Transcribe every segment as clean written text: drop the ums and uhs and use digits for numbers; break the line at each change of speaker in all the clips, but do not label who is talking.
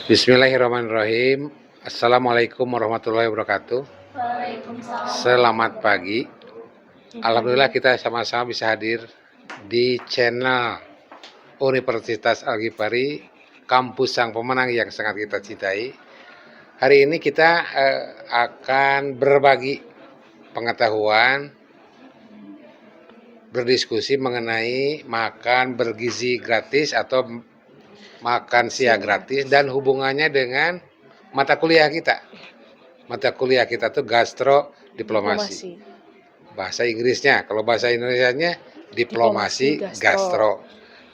Bismillahirrahmanirrahim. Assalamualaikum warahmatullahi wabarakatuh.
Waalaikumsalam.
Selamat pagi. Alhamdulillah kita sama-sama bisa hadir di channel Universitas Al-Ghifari, kampus sang pemenang yang sangat kita cintai. Hari ini kita akan berbagi pengetahuan, berdiskusi mengenai makan bergizi gratis atau makan siang gratis dan hubungannya dengan mata kuliah kita. Mata kuliah kita tuh gastrodiplomasi. Bahasa Inggrisnya, kalau bahasa Indonesianya diplomasi gastro.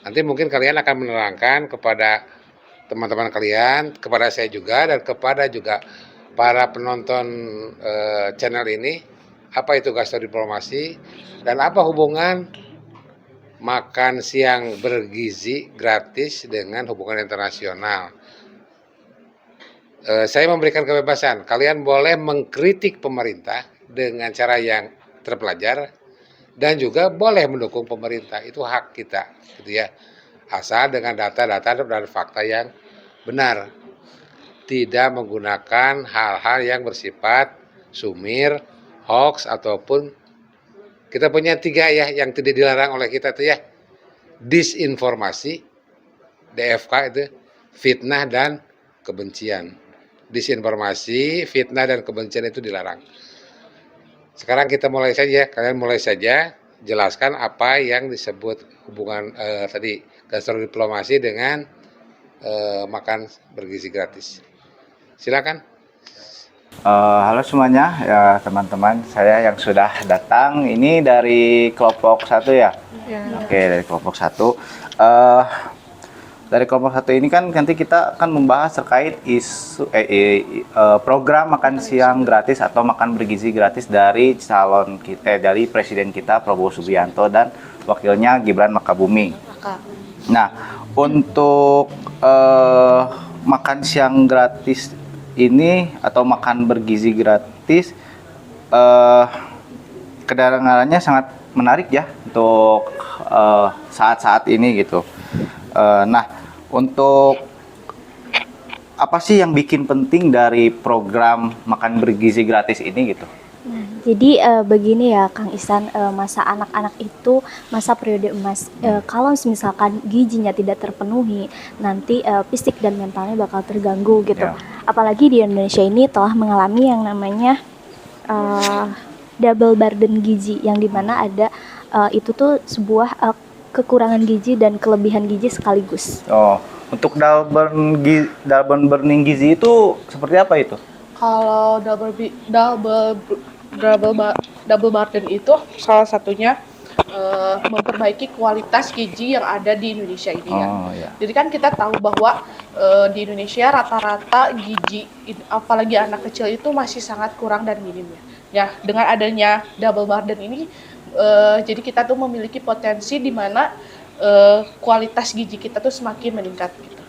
Nanti mungkin kalian akan menerangkan kepada teman-teman kalian, kepada saya juga dan kepada juga para penonton channel ini, apa itu gastrodiplomasi dan apa hubungan makan siang bergizi gratis dengan hubungan internasional. Saya memberikan kebebasan, kalian boleh mengkritik pemerintah dengan cara yang terpelajar dan juga boleh mendukung pemerintah, itu hak kita, gitu ya. Asal dengan data-data dan fakta yang benar, tidak menggunakan hal-hal yang bersifat sumir, hoax ataupun kita punya 3 ya yang tidak dilarang oleh kita tuh ya. Disinformasi, DFK itu, fitnah dan kebencian. Disinformasi, fitnah dan kebencian itu dilarang. Sekarang kita mulai saja, kalian mulai saja jelaskan apa yang disebut hubungan tadi gastrodiplomasi dengan makan bergizi gratis. Silakan.
Halo semuanya, ya teman-teman, saya yang sudah datang ini dari kelompok 1 ya. Oke, dari kelompok 1. Dari kelompok 1 ini kan nanti kita akan membahas terkait isu program makan siang gratis atau makan bergizi gratis dari calon kita, dari presiden kita Prabowo Subianto dan wakilnya Gibran Makabumi. Nah, untuk makan siang gratis ini atau makan bergizi gratis kedengarannya sangat menarik ya untuk saat-saat ini gitu. Nah, untuk apa sih yang bikin penting dari program makan bergizi gratis ini gitu?
Jadi begini ya Kang Ihsan, masa anak-anak itu masa periode emas. Kalau misalkan gizinya tidak terpenuhi, nanti fisik dan mentalnya bakal terganggu gitu.
Ya.
Apalagi di Indonesia ini telah mengalami yang namanya double burden gizi, yang dimana ada itu tuh sebuah kekurangan gizi dan kelebihan gizi sekaligus.
Oh, untuk double burning gizi itu seperti apa itu?
Kalau double burden itu salah satunya memperbaiki kualitas gizi yang ada di Indonesia ini ya.
Iya.
Jadi kan kita tahu bahwa di Indonesia rata-rata gizi, apalagi anak kecil itu masih sangat kurang dan minim ya. Ya, dengan adanya double burden ini, jadi kita tuh memiliki potensi di mana kualitas gizi kita tuh semakin meningkat gitu.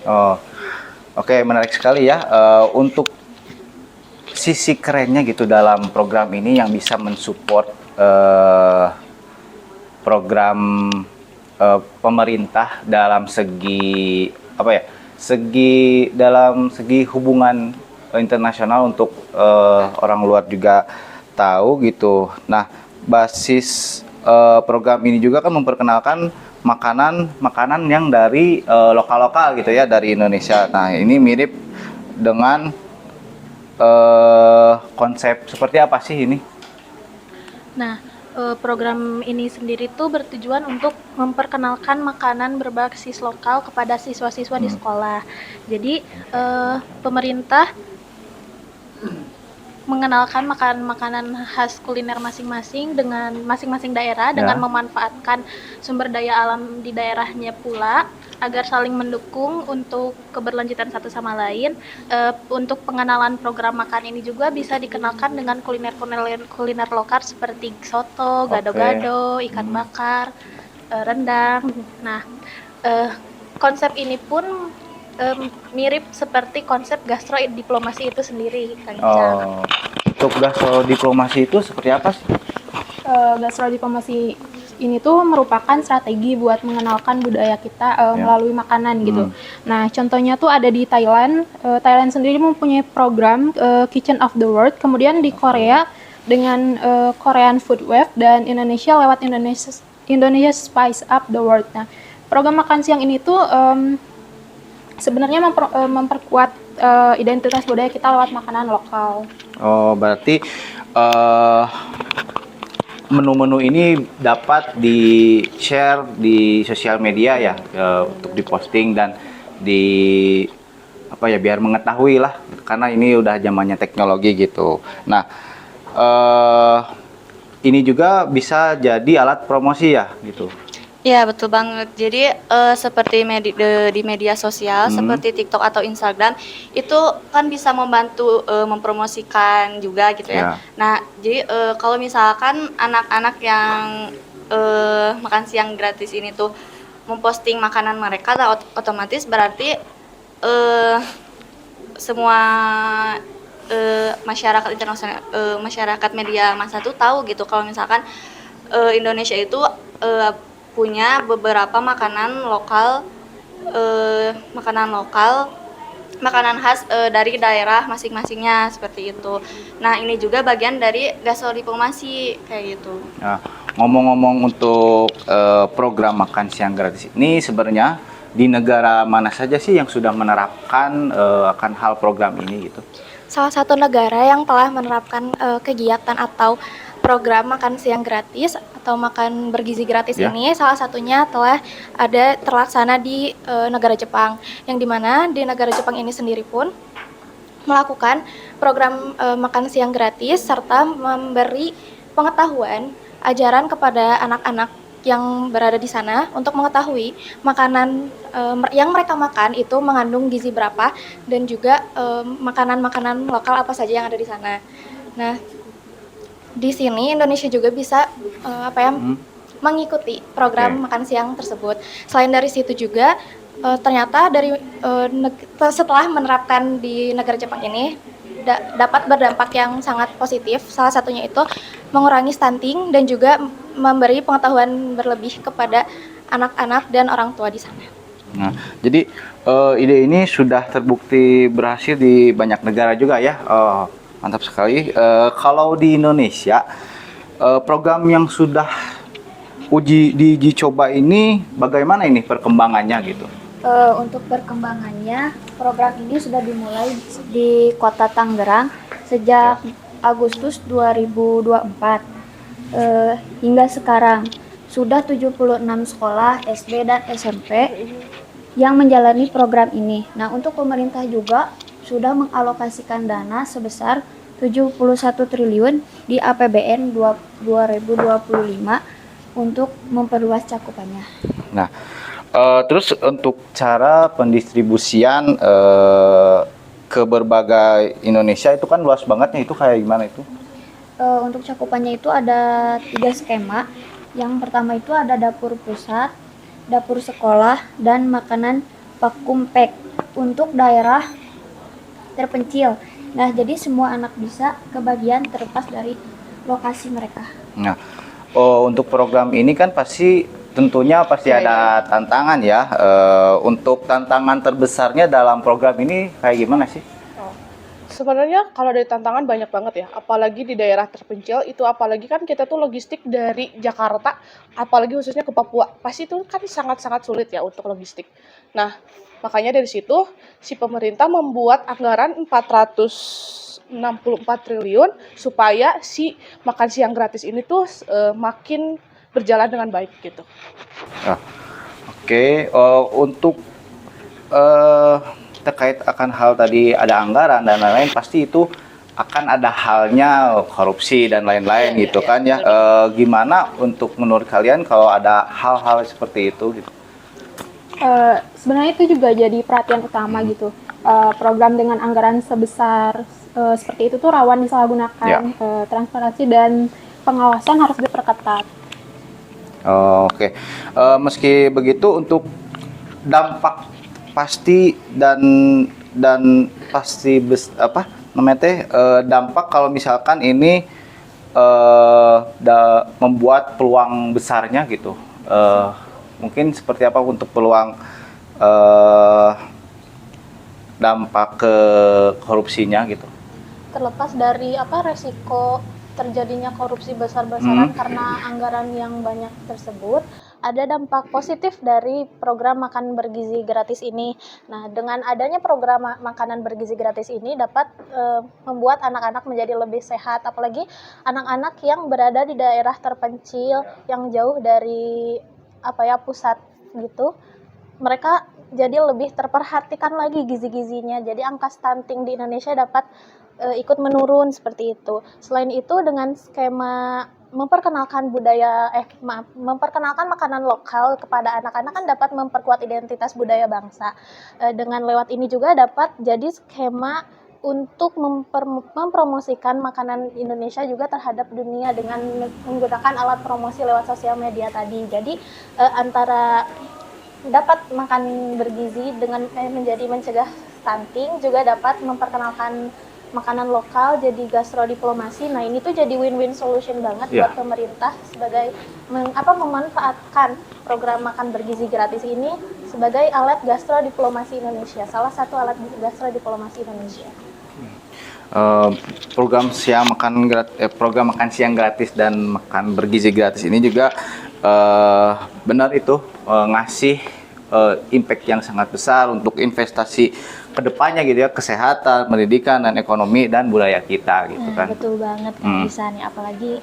Oh, oke, menarik sekali ya. Untuk sisi kerennya gitu dalam program ini yang bisa mensupport program pemerintah dalam segi apa ya? Dalam segi hubungan internasional untuk orang luar juga tahu gitu. Nah, basis program ini juga kan memperkenalkan makanan yang dari lokal-lokal gitu ya, dari Indonesia. Nah, ini mirip dengan konsep seperti apa sih ini?
Nah, program ini sendiri tuh bertujuan untuk memperkenalkan makanan berbasis lokal kepada siswa-siswa di sekolah. Jadi, pemerintah mengenalkan makanan khas kuliner masing-masing dengan masing-masing daerah dengan memanfaatkan sumber daya alam di daerahnya pula agar saling mendukung untuk keberlanjutan satu sama lain. Untuk pengenalan program makan ini juga bisa dikenalkan dengan kuliner lokal seperti soto, gado-gado, ikan bakar, rendang. Nah, konsep ini pun mirip seperti konsep gastrodiplomasi itu sendiri, Kang Ican.
Untuk gastrodiplomasi itu seperti apa sih?
Gastrodiplomasi ini tuh merupakan strategi buat mengenalkan budaya kita melalui makanan gitu. Nah, contohnya tuh ada di Thailand. Thailand sendiri mempunyai program Kitchen of the World. Kemudian di Korea dengan Korean Food Wave, dan Indonesia lewat Indonesia Spice Up the World. Nah, program makan siang ini tuh sebenarnya memperkuat identitas budaya kita lewat makanan lokal.
Oh, berarti menu-menu ini dapat di-share di sosial media ya, untuk diposting dan biar mengetahui lah, karena ini udah zamannya teknologi gitu. Nah, ini juga bisa jadi alat promosi ya gitu.
Ya, betul banget. Jadi seperti di media sosial seperti TikTok atau Instagram itu kan bisa membantu mempromosikan juga gitu ya. Nah, jadi kalau misalkan anak-anak yang makan siang gratis ini tuh memposting makanan mereka, otomatis berarti semua masyarakat internasional, masyarakat media massa tuh tahu gitu kalau misalkan Indonesia itu punya beberapa makanan lokal, makanan khas dari daerah masing-masingnya seperti itu. Nah, ini juga bagian dari gasodiplomasi kayak gitu.
Nah, ngomong-ngomong untuk program makan siang gratis ini, sebenarnya di negara mana saja sih yang sudah menerapkan akan hal program ini gitu?
Salah satu negara yang telah menerapkan kegiatan atau program makan siang gratis atau makan bergizi gratis ini, salah satunya telah ada terlaksana di negara Jepang, yang dimana di negara Jepang ini sendiri pun melakukan program makan siang gratis serta memberi pengetahuan ajaran kepada anak-anak yang berada di sana untuk mengetahui makanan yang mereka makan itu mengandung gizi berapa, dan juga makanan-makanan lokal apa saja yang ada di sana. Nah, di sini Indonesia juga bisa mengikuti program makan siang tersebut. Selain dari situ juga ternyata setelah menerapkan di negara Jepang ini dapat berdampak yang sangat positif. Salah satunya itu mengurangi stunting dan juga memberi pengetahuan berlebih kepada anak-anak dan orang tua di sana.
Nah, jadi ide ini sudah terbukti berhasil di banyak negara juga ya. Mantap sekali. Kalau di Indonesia, program yang sudah diuji coba ini bagaimana ini perkembangannya gitu?
Untuk perkembangannya, program ini sudah dimulai di Kota Tangerang sejak Agustus 2024 hingga sekarang. Sudah 76 sekolah SD dan SMP yang menjalani program ini. Nah, untuk pemerintah juga sudah mengalokasikan dana sebesar 71 triliun di APBN 2025 untuk memperluas cakupannya.
Nah, terus untuk cara pendistribusian ke berbagai Indonesia itu kan luas banget nih, itu kayak gimana itu?
Untuk cakupannya itu ada 3 skema. Yang pertama itu ada dapur pusat, dapur sekolah, dan makanan vakum pack untuk daerah terpencil. Nah, jadi semua anak bisa kebagian terlepas dari lokasi mereka.
Nah, untuk program ini kan tentunya pasti ada tantangan ya. Untuk tantangan terbesarnya dalam program ini kayak gimana sih?
Sebenarnya kalau dari tantangan banyak banget ya, apalagi di daerah terpencil itu, apalagi kan kita tuh logistik dari Jakarta, apalagi khususnya ke Papua, pasti itu kan sangat-sangat sulit ya untuk logistik. Nah, makanya dari situ si pemerintah membuat anggaran 464 triliun supaya si makan siang gratis ini tuh makin berjalan dengan baik gitu.
Oke. Untuk terkait akan hal tadi ada anggaran dan lain-lain, pasti itu akan ada halnya korupsi dan lain-lain gitu kan ya. Gimana untuk menurut kalian kalau ada hal-hal seperti itu gitu?
Sebenarnya itu juga jadi perhatian utama gitu. Program dengan anggaran sebesar seperti itu tuh rawan disalahgunakan. Transparansi dan pengawasan harus diperketat.
Oke. Meski begitu, untuk dampak pasti dan pasti dampak kalau misalkan ini membuat peluang besarnya gitu. Mungkin seperti apa untuk peluang dampak ke korupsinya gitu.
Terlepas dari resiko terjadinya korupsi besar-besaran karena anggaran yang banyak tersebut, ada dampak positif dari program makan bergizi gratis ini. Nah, dengan adanya program makanan bergizi gratis ini dapat membuat anak-anak menjadi lebih sehat, apalagi anak-anak yang berada di daerah terpencil yang jauh dari pusat gitu. Mereka jadi lebih terperhatikan lagi gizi-gizinya. Jadi angka stunting di Indonesia dapat ikut menurun seperti itu. Selain itu dengan skema memperkenalkan memperkenalkan makanan lokal kepada anak-anak kan dapat memperkuat identitas budaya bangsa. Dengan lewat ini juga dapat jadi skema untuk mempromosikan makanan Indonesia juga terhadap dunia dengan menggunakan alat promosi lewat sosial media tadi. Jadi antara dapat makan bergizi dengan menjadi mencegah stunting, juga dapat memperkenalkan makanan lokal, jadi gastrodiplomasi. Nah, ini tuh jadi win-win solution banget buat pemerintah sebagai memanfaatkan program makan bergizi gratis ini sebagai alat gastrodiplomasi Indonesia, salah satu alat gastrodiplomasi Indonesia.
Program makan siang gratis dan makan bergizi gratis ini juga benar itu ngasih impact yang sangat besar untuk investasi kedepannya gitu ya, kesehatan, pendidikan, dan ekonomi dan budaya kita gitu kan.
Betul banget kan bisa nih, apalagi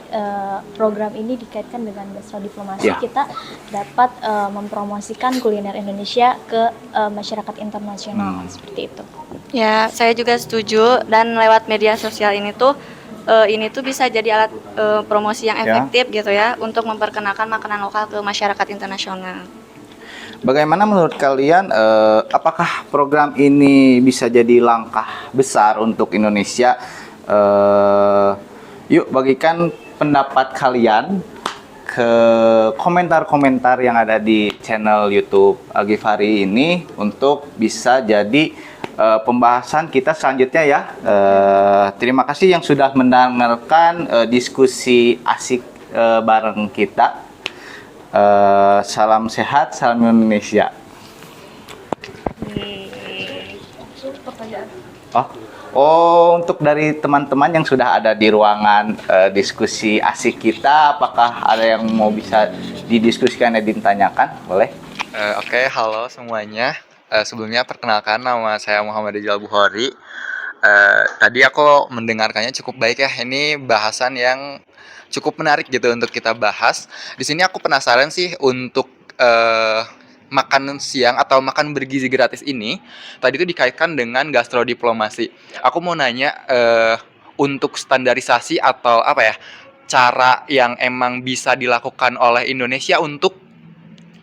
program ini dikaitkan dengan gastrodiplomasi, kita dapat mempromosikan kuliner Indonesia ke masyarakat internasional seperti itu.
Ya, saya juga setuju, dan lewat media sosial ini tuh bisa jadi alat promosi yang efektif gitu ya untuk memperkenalkan makanan lokal ke masyarakat internasional.
Bagaimana menurut kalian, apakah program ini bisa jadi langkah besar untuk Indonesia? Yuk bagikan pendapat kalian ke komentar-komentar yang ada di channel YouTube Agifari ini untuk bisa jadi pembahasan kita selanjutnya ya. Terima kasih yang sudah mendengarkan diskusi asik bareng kita. Salam sehat, salam Indonesia. Untuk dari teman-teman yang sudah ada di ruangan diskusi asik kita, apakah ada yang mau bisa didiskusikan dan ditanyakan? Boleh?
Oke, halo semuanya. Sebelumnya perkenalkan, nama saya Muhammad Rizal Bukhari. Tadi aku mendengarkannya cukup baik ya. Ini bahasan yang cukup menarik gitu untuk kita bahas. Di sini aku penasaran sih untuk makan siang atau makan bergizi gratis ini. Tadi itu dikaitkan dengan gastrodiplomasi. Aku mau nanya untuk standarisasi atau cara yang emang bisa dilakukan oleh Indonesia untuk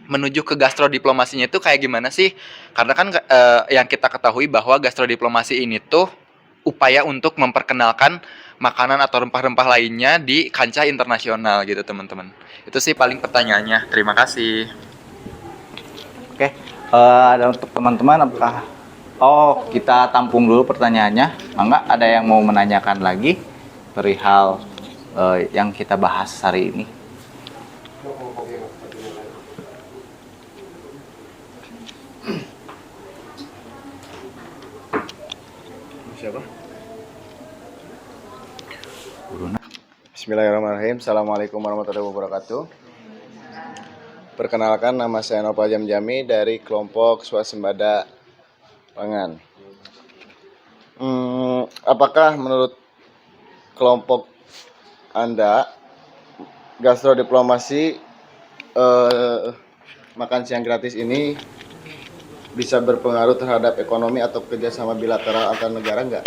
menuju ke gastrodiplomasinya itu kayak gimana sih? Karena kan yang kita ketahui bahwa gastrodiplomasi ini tuh upaya untuk memperkenalkan makanan atau rempah-rempah lainnya di kancah internasional gitu teman-teman. Itu sih paling pertanyaannya. Terima kasih.
Oke, ada untuk teman-teman apakah kita tampung dulu pertanyaannya. Enggak ada yang mau menanyakan lagi perihal yang kita bahas hari ini? Siapa?
Bismillahirrahmanirrahim. Assalamualaikum warahmatullahi wabarakatuh. Perkenalkan, nama saya Nopal Jamjami dari kelompok swasembada pangan. Apakah menurut kelompok Anda gastrodiplomasi makan siang gratis ini bisa berpengaruh terhadap ekonomi atau kerjasama bilateral antar negara nggak?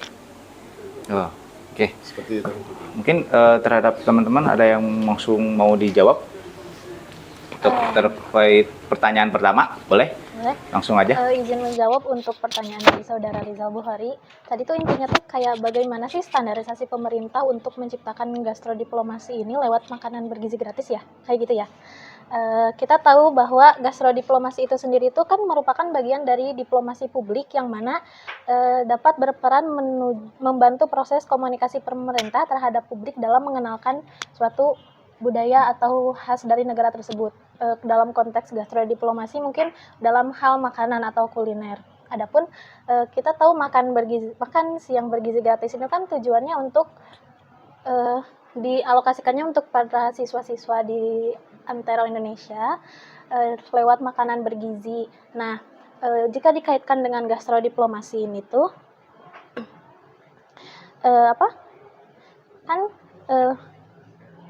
Oke.
Seperti itu.
Mungkin terhadap teman-teman ada yang langsung mau dijawab untuk terkait pertanyaan pertama, boleh?
Boleh.
Langsung aja.
Izin menjawab untuk pertanyaan dari saudara Rizal Bukhari. Tadi tuh intinya tuh kayak bagaimana sih standarisasi pemerintah untuk menciptakan gastrodiplomasi ini lewat makanan bergizi gratis ya, kayak gitu ya.
Kita tahu bahwa gastrodiplomasi itu sendiri itu kan merupakan bagian dari diplomasi publik yang mana dapat berperan membantu proses komunikasi pemerintah terhadap publik dalam mengenalkan suatu budaya atau khas dari negara tersebut. Dalam konteks gastrodiplomasi mungkin dalam hal makanan atau kuliner. Adapun kita tahu makan siang bergizi gratis ini kan tujuannya untuk dialokasikannya untuk para siswa-siswa di antero Indonesia lewat makanan bergizi. Nah, jika dikaitkan dengan gastrodiplomasi ini tuh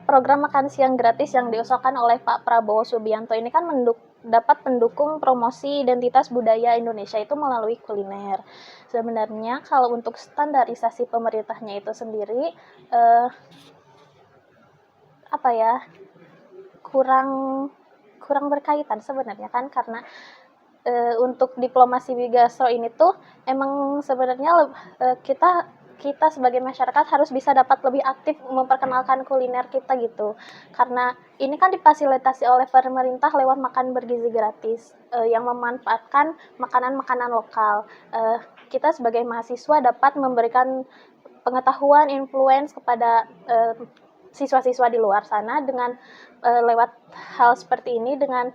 program makan siang gratis yang diusulkan oleh Pak Prabowo Subianto ini kan dapat mendukung promosi identitas budaya Indonesia itu melalui kuliner. Sebenarnya kalau untuk standarisasi pemerintahnya itu sendiri kurang berkaitan sebenarnya kan, karena untuk diplomasi gastro ini tuh emang sebenarnya kita sebagai masyarakat harus bisa dapat lebih aktif memperkenalkan kuliner kita gitu, karena ini kan difasilitasi oleh pemerintah lewat makan bergizi gratis yang memanfaatkan makanan-makanan lokal. Kita sebagai mahasiswa dapat memberikan pengetahuan, influence kepada siswa-siswa di luar sana dengan lewat hal seperti ini, dengan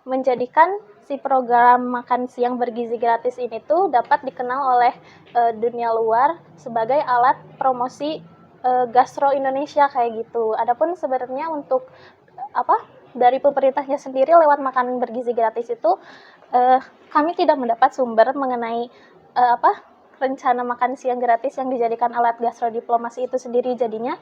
menjadikan si program makan siang bergizi gratis ini tuh dapat dikenal oleh dunia luar sebagai alat promosi gastro Indonesia kayak gitu. Adapun sebenarnya untuk dari pemerintahnya sendiri lewat makanan bergizi gratis itu kami tidak mendapat sumber mengenai rencana makan siang gratis yang dijadikan alat gastrodiplomasi itu sendiri. Jadinya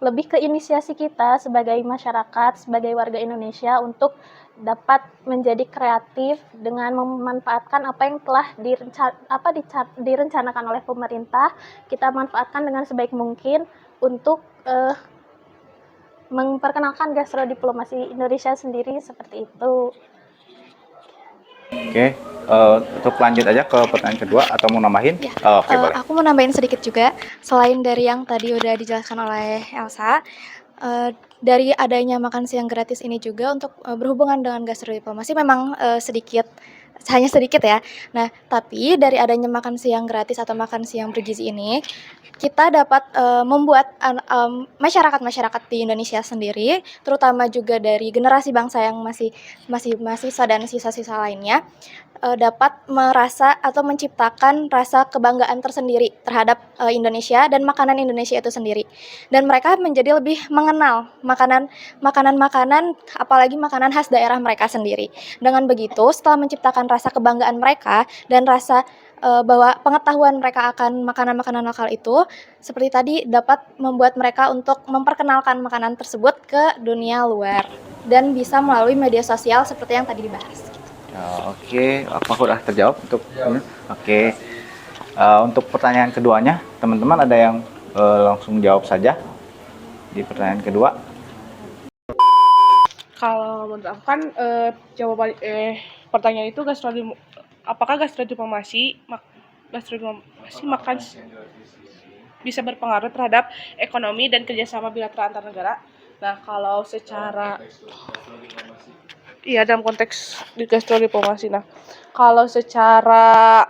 lebih ke inisiasi kita sebagai masyarakat, sebagai warga Indonesia untuk dapat menjadi kreatif dengan memanfaatkan apa yang telah direncanakan oleh pemerintah. Kita manfaatkan dengan sebaik mungkin untuk memperkenalkan gastrodiplomasi Indonesia sendiri, seperti itu.
Oke, untuk lanjut aja ke pertanyaan kedua atau mau nambahin?
Ya.
Oke, boleh.
Aku mau nambahin sedikit juga, selain dari yang tadi udah dijelaskan oleh Elsa, dari adanya makan siang gratis ini juga untuk berhubungan dengan gastrodiplomasi memang hanya sedikit ya. Nah, tapi dari adanya makan siang gratis atau makan siang bergizi ini, kita dapat membuat masyarakat di Indonesia sendiri, terutama juga dari generasi bangsa yang masih mahasiswa dan siswa-siswa lainnya, dapat merasa atau menciptakan rasa kebanggaan tersendiri terhadap Indonesia dan makanan Indonesia itu sendiri. Dan mereka menjadi lebih mengenal makanan-makanan, apalagi makanan khas daerah mereka sendiri. Dengan begitu, setelah menciptakan rasa kebanggaan mereka dan rasa bahwa pengetahuan mereka akan makanan-makanan lokal itu, seperti tadi, dapat membuat mereka untuk memperkenalkan makanan tersebut ke dunia luar dan bisa melalui media sosial seperti yang tadi dibahas.
Oke, apakah sudah terjawab untuk ini? Oke. Untuk pertanyaan keduanya, teman-teman ada yang langsung jawab saja di pertanyaan kedua.
Kalau menurut aku kan jawaban pertanyaan itu apakah gastrodiplomasi makan bisa berpengaruh terhadap ekonomi dan kerjasama bilateral antar negara? Nah, kalau secara dalam konteks di gastrodiplomasi. Nah, kalau secara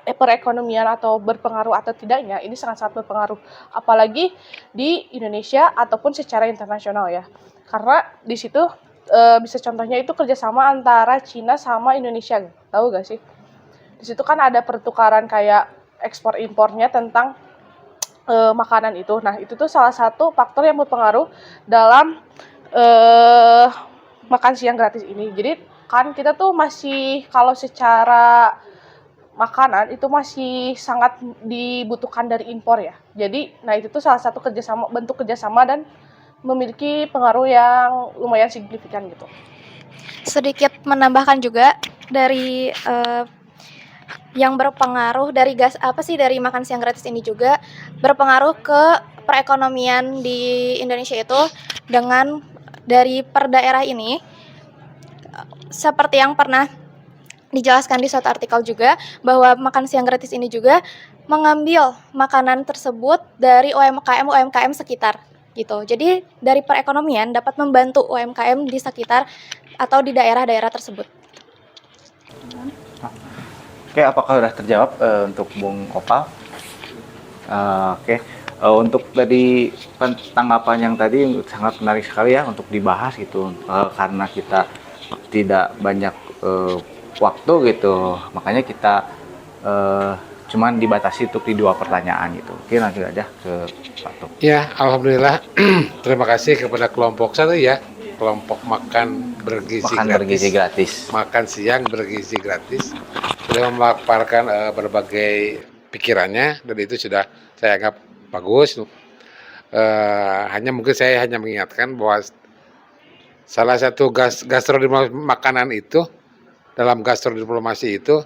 perekonomian atau berpengaruh atau tidaknya, ini sangat-sangat berpengaruh, apalagi di Indonesia ataupun secara internasional ya. Karena di situ bisa contohnya itu kerjasama antara Cina sama Indonesia, tahu gak sih? Di situ kan ada pertukaran kayak ekspor impornya tentang makanan itu. Nah, itu tuh salah satu faktor yang berpengaruh dalam makan siang gratis ini. Jadi kan kita tuh masih, kalau secara makanan itu masih sangat dibutuhkan dari impor ya. Jadi, nah itu tuh salah satu bentuk kerjasama dan memiliki pengaruh yang lumayan signifikan gitu.
Sedikit menambahkan juga dari yang berpengaruh dari dari makan siang gratis ini juga berpengaruh ke perekonomian di Indonesia itu dengan dari per daerah ini, seperti yang pernah dijelaskan di suatu artikel juga, bahwa makan siang gratis ini juga mengambil makanan tersebut dari UMKM sekitar.
gitu. Jadi dari perekonomian dapat membantu UMKM di sekitar atau di daerah-daerah tersebut.
Oke, apakah sudah terjawab untuk Bung Opal? Oke. Untuk tadi tanggapan yang tadi sangat menarik sekali ya untuk dibahas gitu, karena kita tidak banyak waktu gitu, makanya kita cuman dibatasi untuk di 2 pertanyaan gitu. Oke, lanjut aja ke Pak Tuk.
Ya, alhamdulillah. Terima kasih kepada kelompok 1 ya, kelompok makan bergizi gratis. Makan siang bergizi gratis. Sudah memaparkan berbagai pikirannya, dan itu sudah saya anggap bagus. Mungkin saya hanya mengingatkan bahwa salah satu gastronomi makanan itu dalam gastrodiplomasi itu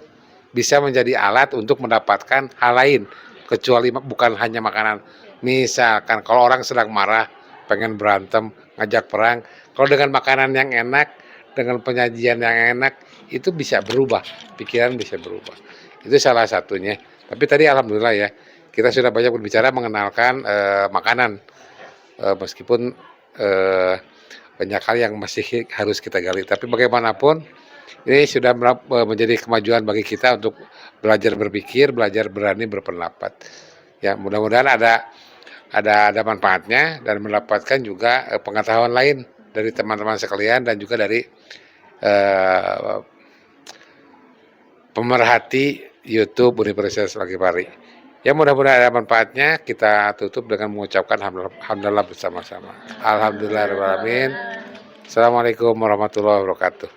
bisa menjadi alat untuk mendapatkan hal lain kecuali bukan hanya makanan. Misalkan kalau orang sedang marah, pengen berantem, ngajak perang, kalau dengan makanan yang enak, dengan penyajian yang enak, itu bisa berubah, pikiran bisa berubah. Itu salah satunya. Tapi tadi alhamdulillah ya, kita sudah banyak berbicara mengenalkan makanan, meskipun banyak hal yang masih harus kita gali. Tapi bagaimanapun ini sudah menjadi kemajuan bagi kita untuk belajar berpikir, belajar berani berpendapat. Ya, mudah-mudahan ada manfaatnya dan mendapatkan juga pengetahuan lain dari teman-teman sekalian dan juga dari pemerhati YouTube Universitas Laki-Pari. Ya, mudah-mudahan ada manfaatnya. Kita tutup dengan mengucapkan alhamdulillah bersama-sama. Alhamdulillahirrahmanirrahim. Assalamualaikum warahmatullahi wabarakatuh.